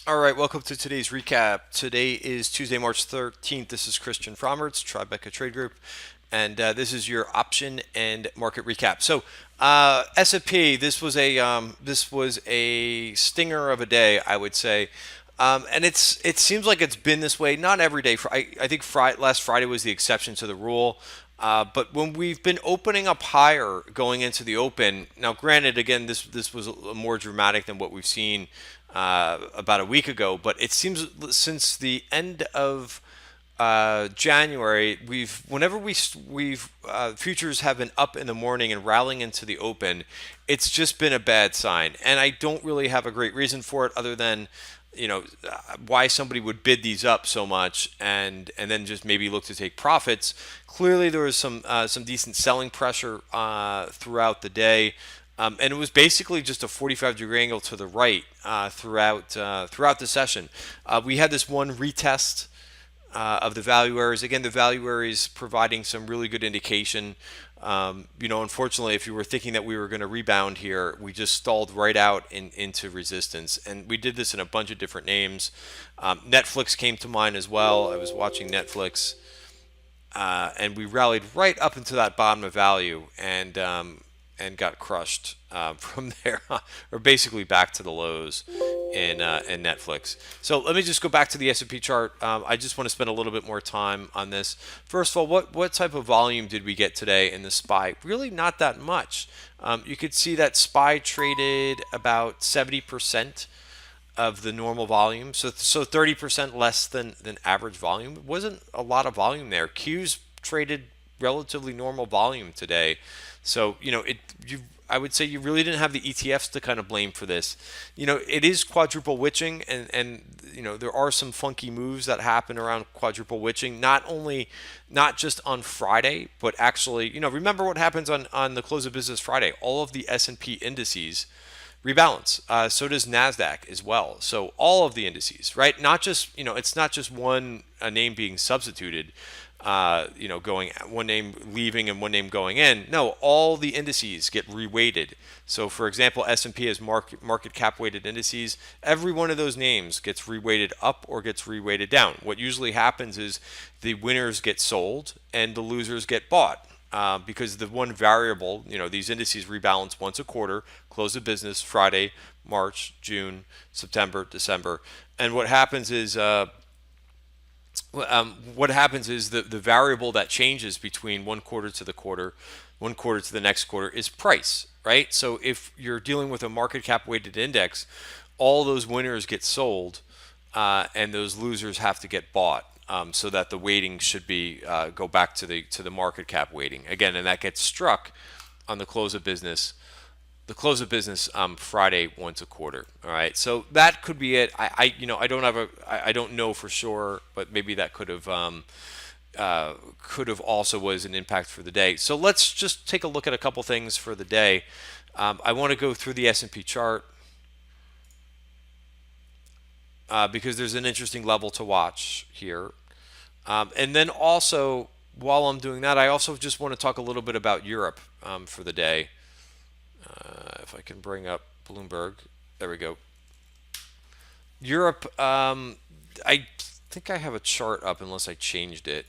All right, welcome to today's recap. Today is Tuesday, March 13th. This is Christian Fromertz, Tribeca Trade Group, and this is your option and market recap. So, S&P, this was a stinger of a day, I would say, and it seems like it's been this way. Not every day. I think last Friday was the exception to the rule. But when we've been opening up higher going into the open, now granted, again, this was more dramatic than what we've seen about a week ago. But it seems since the end of January, we've futures have been up in the morning and rallying into the open. It's just been a bad sign, and I don't really have a great reason for it other than why somebody would bid these up so much and then just maybe look to take profits. Clearly, there was some decent selling pressure throughout the day. And it was basically just a 45-degree angle to the right throughout the session. We had this one retest of the value areas. Again, the value areas providing some really good indication. Unfortunately, if you were thinking that we were going to rebound here, we just stalled right out into resistance. And we did this in a bunch of different names. Netflix came to mind as well. I was watching Netflix, and we rallied right up into that bottom of value and got crushed from there, or basically back to the lows in Netflix. So let me just go back to the S&P chart. I just want to spend a little bit more time on this. First of all, what type of volume did we get today in the SPY? Really not that much. You could see that SPY traded about 70% of the normal volume, so 30% less than average volume. It wasn't a lot of volume there. Qs traded relatively normal volume today. So, I would say you really didn't have the ETFs to kind of blame for this. It is quadruple witching, and there are some funky moves that happen around quadruple witching. Not just on Friday, but actually, remember what happens on the close of business Friday. All of the S&P indices rebalance. So does Nasdaq as well. So all of the indices, right? Not just it's not just one a name being substituted. Going one name leaving and one name going in. No, all the indices get reweighted. So, for example, S&P has market cap weighted indices. Every one of those names gets reweighted up or gets reweighted down. What usually happens is the winners get sold and the losers get bought. Because the one variable, these indices rebalance once a quarter, close of business Friday, March, June, September, December, and what happens is the variable that changes between one quarter to one quarter to the next quarter is price, right? So if you're dealing with a market cap weighted index, all those winners get sold, and those losers have to get bought, so that the weighting should be go back to the market cap weighting again, and that gets struck on the close of business. Friday once a quarter. All right, so that could be it. I don't know for sure, but maybe that could have also was an impact for the day. So let's just take a look at a couple things for the day. I want to go through the S&P chart because there's an interesting level to watch here, and then also while I'm doing that, I also just want to talk a little bit about Europe for the day. If I can bring up Bloomberg, there we go. Europe, I think I have a chart up unless I changed it.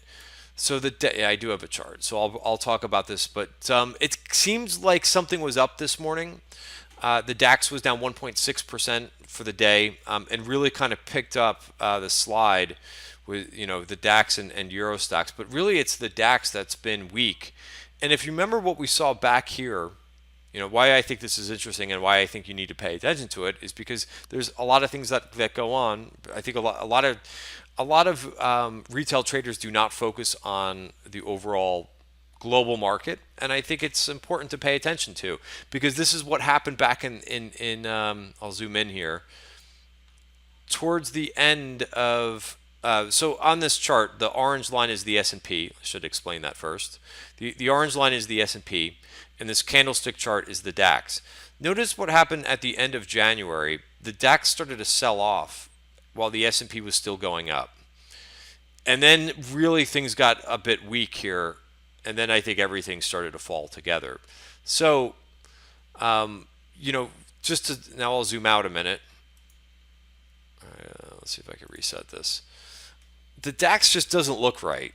So yeah, I do have a chart. So I'll talk about this, but it seems like something was up this morning. The DAX was down 1.6% for the day, and really kind of picked up the slide with the DAX and Euro stocks. But really, it's the DAX that's been weak. And if you remember what we saw back here. Why I think this is interesting and why I think you need to pay attention to it is because there's a lot of things that go on. I think a lot of retail traders do not focus on the overall global market, and I think it's important to pay attention to because this is what happened back in I'll zoom in here towards the end of. So on this chart, the orange line is the S&P. I should explain that first. The orange line is the S&P, and this candlestick chart is the DAX. Notice what happened at the end of January. The DAX started to sell off while the S&P was still going up. And then really things got a bit weak here, and then I think everything started to fall together. So, now I'll zoom out a minute. Let's see if I can reset this. The DAX just doesn't look right.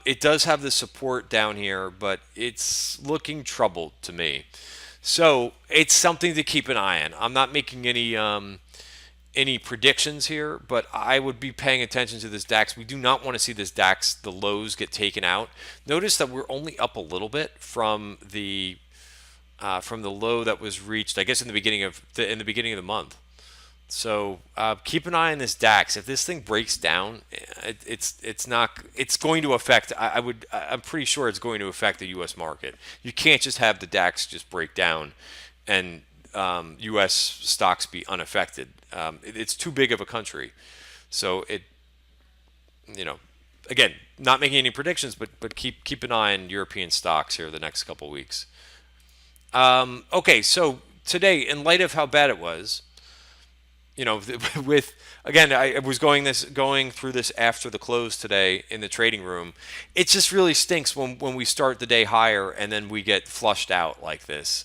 It does have the support down here, but it's looking troubled to me. So it's something to keep an eye on. I'm not making any predictions here, but I would be paying attention to this DAX. We do not want to see this DAX, the lows, get taken out. Notice that we're only up a little bit from the low that was reached, I guess, in the beginning of the month. So keep an eye on this DAX. If this thing breaks down, it's going to affect. I'm pretty sure it's going to affect the U.S. market. You can't just have the DAX just break down and U.S. stocks be unaffected. It's too big of a country. So again, not making any predictions, but keep an eye on European stocks here the next couple of weeks. Okay, so today, in light of how bad it was, with again, I was going through this after the close today in the trading room. It just really stinks when we start the day higher and then we get flushed out like this.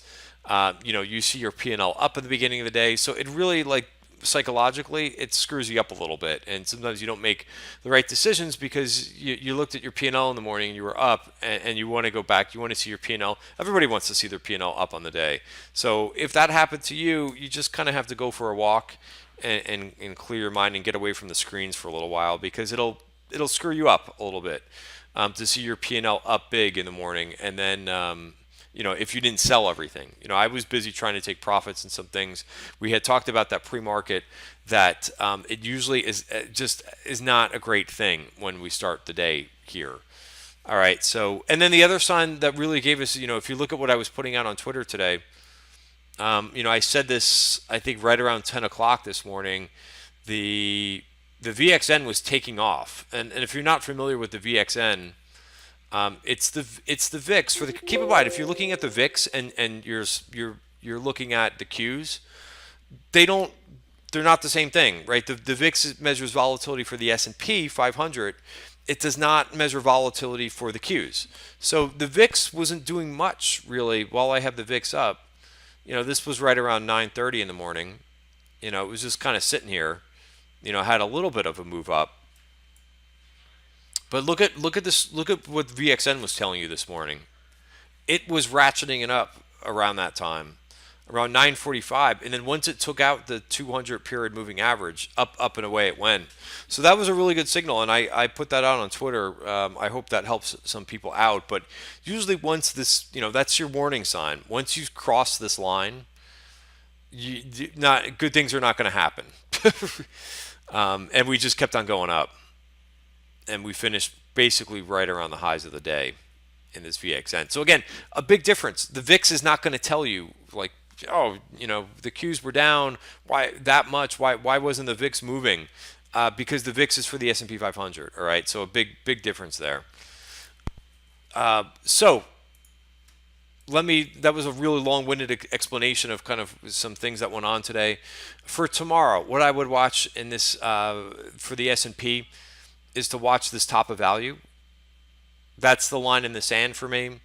You see your P&L up at the beginning of the day, so it really, like, psychologically, it screws you up a little bit, and sometimes you don't make the right decisions because you looked at your P&L in the morning and you were up, and you want to go back, you want to see your P&L. Everybody wants to see their P&L up on the day. So if that happened to you, you just kind of have to go for a walk and clear your mind and get away from the screens for a little while, because it'll screw you up a little bit to see your P&L up big in the morning, and then if you didn't sell everything. I was busy trying to take profits in some things. We had talked about that pre-market, that it usually is not a great thing when we start the day here. All right, so, and then the other sign that really gave us, if you look at what I was putting out on Twitter today, I said this, I think, right around 10 o'clock this morning. The VXN was taking off, and if you're not familiar with the VXN, it's the VIX. Keep in mind, if you're looking at the VIX and you're looking at the Qs, they're not the same thing, right? The VIX measures volatility for the S&P 500. It does not measure volatility for the Qs. So the VIX wasn't doing much really while I have the VIX up. This was right around 9:30 in the morning. It was just kind of sitting here. Had a little bit of a move up. But look at this. Look at what VXN was telling you this morning. It was ratcheting it up around that time, around 9:45, and then once it took out the 200 period moving average, up and away it went. So that was a really good signal, and I put that out on Twitter. I hope that helps some people out. But usually, once this, that's your warning sign. Once you cross this line, not good things are not going to happen. And we just kept on going up. And we finished basically right around the highs of the day in this VXN. So again, a big difference. The VIX is not going to tell you, like, the Qs were down. Why that much? Why wasn't the VIX moving? Because the VIX is for the S&P 500. All right, so a big difference there. So that was a really long-winded explanation of kind of some things that went on today. For tomorrow, what I would watch in this for the S&P is to watch this top of value. That's the line in the sand for me.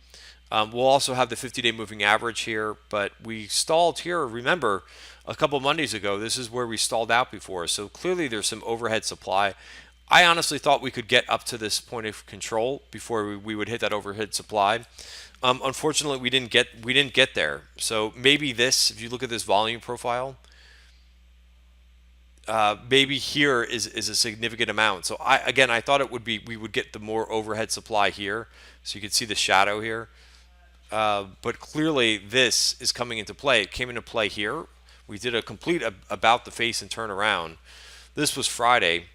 We'll also have the 50-day moving average here, but we stalled here. Remember, a couple Mondays ago, this is where we stalled out before. So clearly there's some overhead supply. I honestly thought we could get up to this point of control before we would hit that overhead supply. Unfortunately, we didn't get there. So maybe if you look at this volume profile, maybe here is a significant amount. So I thought we would get the more overhead supply here, so you could see the shadow here. But clearly this is coming into play. It came into play here. We did a complete about the face and turn around. This was Friday.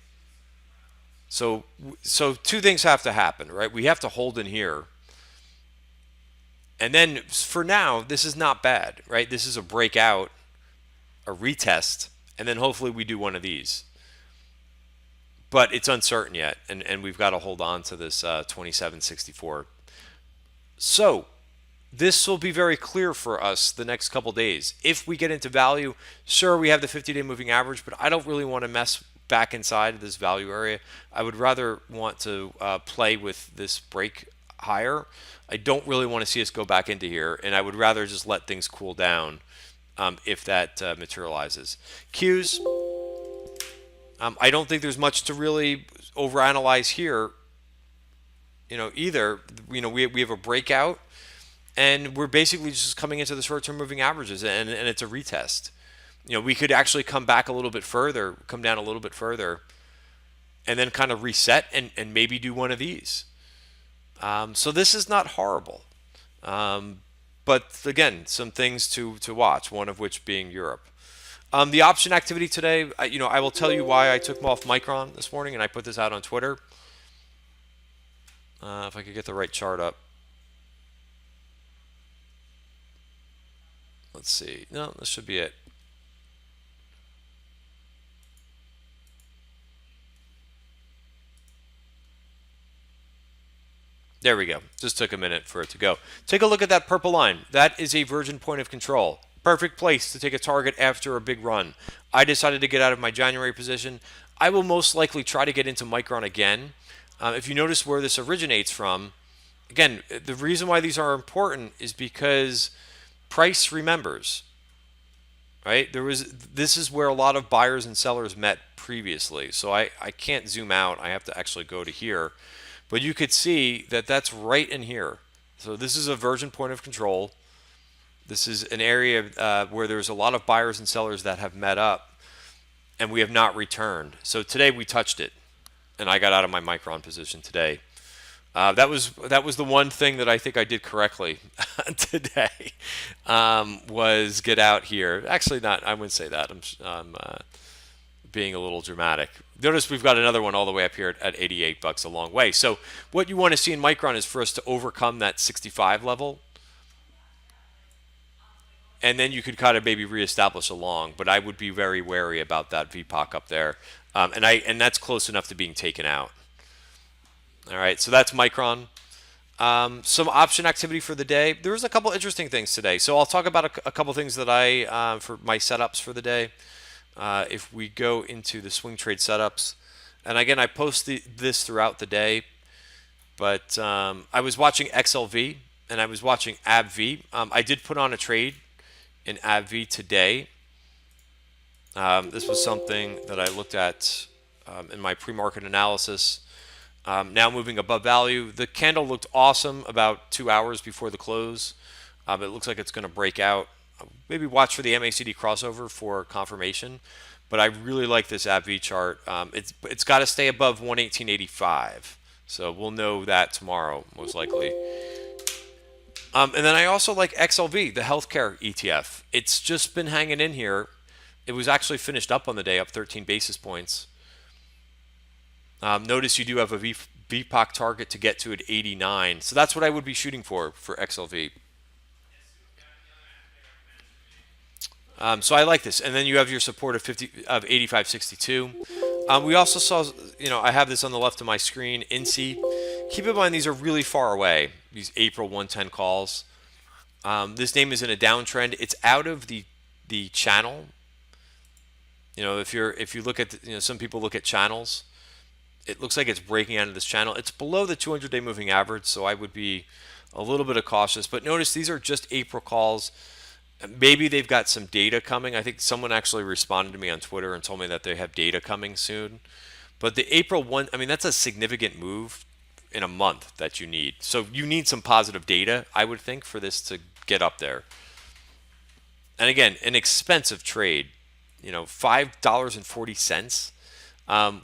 So two things have to happen, right? We have to hold in here. And then for now, this is not bad, right? This is a breakout, a retest, and then hopefully we do one of these. But it's uncertain yet, and we've got to hold on to this 2764. So this will be very clear for us the next couple days. If we get into value, sure, we have the 50-day moving average, but I don't really want to mess back inside of this value area. I would rather want to play with this break higher. I don't really want to see us go back into here, and I would rather just let things cool down if that materializes. Qs, I don't think there's much to really overanalyze here, either. We have a breakout, and we're basically just coming into the short-term moving averages, and it's a retest. We could actually come back a little bit further, come down a little bit further, and then kind of reset and maybe do one of these. So this is not horrible. But again, some things to watch, one of which being Europe. The option activity today, I will tell you why I took off Micron this morning, and I put this out on Twitter. If I could get the right chart up. Let's see. No, this should be it. There we go. Just took a minute for it to go. Take a look at that purple line. That is a virgin point of control. Perfect place to take a target after a big run. I decided to get out of my January position. I will most likely try to get into Micron again. If you notice where this originates from, again, the reason why these are important is because price remembers, right? This is where a lot of buyers and sellers met previously. So I can't zoom out. I have to actually go to here. But you could see that that's right in here. So this is a virgin point of control. This is an area where there's a lot of buyers and sellers that have met up, and we have not returned. So today we touched it, and I got out of my Micron position today. That was the one thing that I think I did correctly today, was get out here. Actually, not. I wouldn't say that. I'm being a little dramatic. Notice we've got another one all the way up here at $88, a long way. So what you want to see in Micron is for us to overcome that 65 level, and then you could kind of maybe reestablish a long. But I would be very wary about that VPOC up there, and that's close enough to being taken out. All right, so that's Micron. Some option activity for the day. There was a couple interesting things today. So I'll talk about a couple things that for my setups for the day. If we go into the swing trade setups, and again, I post this throughout the day, but I was watching XLV and I was watching ABV. I did put on a trade in ABV today. This was something that I looked at in my pre-market analysis. Now moving above value. The candle looked awesome about 2 hours before the close. It looks like it's going to break out. Maybe watch for the MACD crossover for confirmation, but I really like this ABV chart. It's got to stay above 118.85, so we'll know that tomorrow most likely. And then I also like XLV, the healthcare ETF. It's just been hanging in here. It was actually finished up on the day, up 13 basis points. Notice you do have a VPOC target to get to at 89, so that's what I would be shooting for XLV. So I like this, and then you have your support of 85.62. We also saw, I have this on the left of my screen. INSEE. Keep in mind these are really far away. These April 110 calls. This name is in a downtrend. It's out of the channel. If you look at some people look at channels. It looks like it's breaking out of this channel. It's below the 200-day moving average, so I would be a little bit cautious. But notice these are just April calls. Maybe they've got some data coming. I think someone actually responded to me on Twitter and told me that they have data coming soon. But the April 1, that's a significant move in a month that you need. So you need some positive data, I would think, for this to get up there. And again, an expensive trade, $5.40.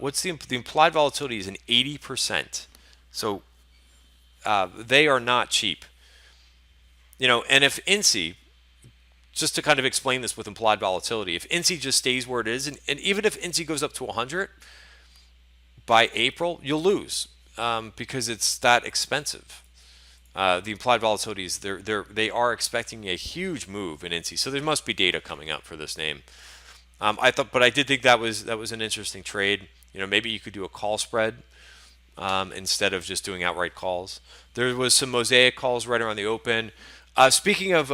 What's the implied volatility is an 80%. So they are not cheap. And if INSEE, just to kind of explain this with implied volatility, if INSEE just stays where it is, and even if INSEE goes up to 100 by April, you'll lose because it's that expensive. The implied volatility is they are expecting a huge move in INSEE, so there must be data coming up for this name. But I did think that was an interesting trade. Maybe you could do a call spread instead of just doing outright calls. There was some mosaic calls right around the open. Speaking of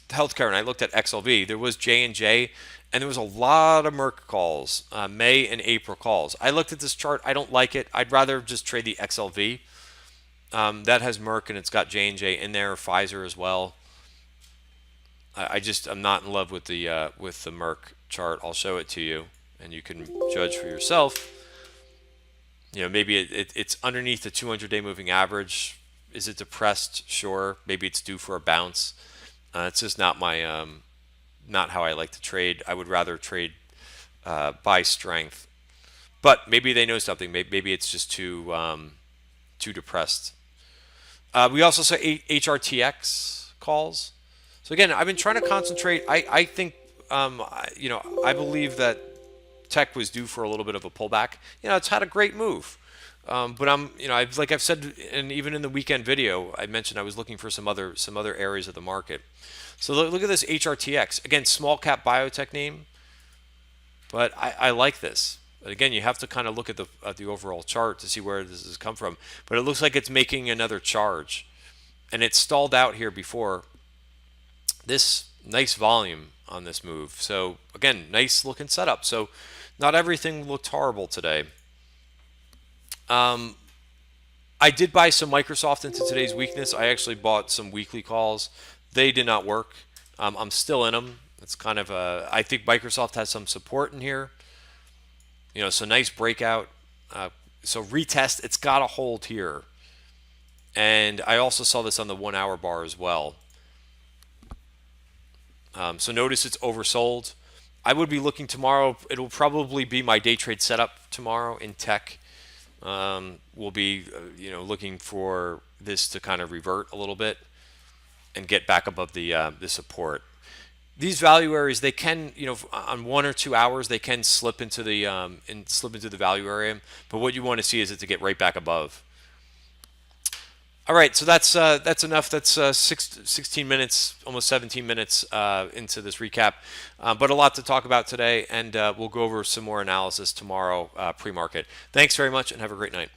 healthcare, and I looked at XLV, there was J&J, and there was a lot of Merck calls, May and April calls. I looked at this chart. I don't like it. I'd rather just trade the XLV. That has Merck, and it's got J&J in there, Pfizer as well. I'm not in love with the Merck chart. I'll show it to you and you can judge for yourself. Maybe it's underneath the 200-day moving average. Is it depressed? Sure. Maybe it's due for a bounce. It's just not my not how I like to trade. I would rather trade by strength. But maybe they know something. Maybe it's just too depressed. We also saw HRTX calls. So again, I've been trying to concentrate. I think I believe that tech was due for a little bit of a pullback. It's had a great move. But I've said, and even in the weekend video, I mentioned I was looking for some other areas of the market. So look at this HRTX again, small cap biotech name, but I like this. But again, you have to kind of look at the overall chart to see where this has come from. But it looks like it's making another charge, and it stalled out here before. This nice volume on this move. So again, nice looking setup. So not everything looked horrible today. I did buy some Microsoft into today's weakness. I actually bought some weekly calls. They did not work. I'm still in them. It's kind of I think Microsoft has some support in here. So nice breakout. So retest. It's got to hold here. And I also saw this on the 1 hour bar as well. So notice it's oversold. I would be looking tomorrow. It'll probably be my day trade setup tomorrow in tech. We'll be looking for this to kind of revert a little bit and get back above the support. These value areas, they can, on 1 or 2 hours, they can slip into the value area. But what you want to see is it to get right back above. All right, so that's enough. That's 16 minutes, almost 17 minutes into this recap, but a lot to talk about today, and we'll go over some more analysis tomorrow pre-market. Thanks very much, and have a great night.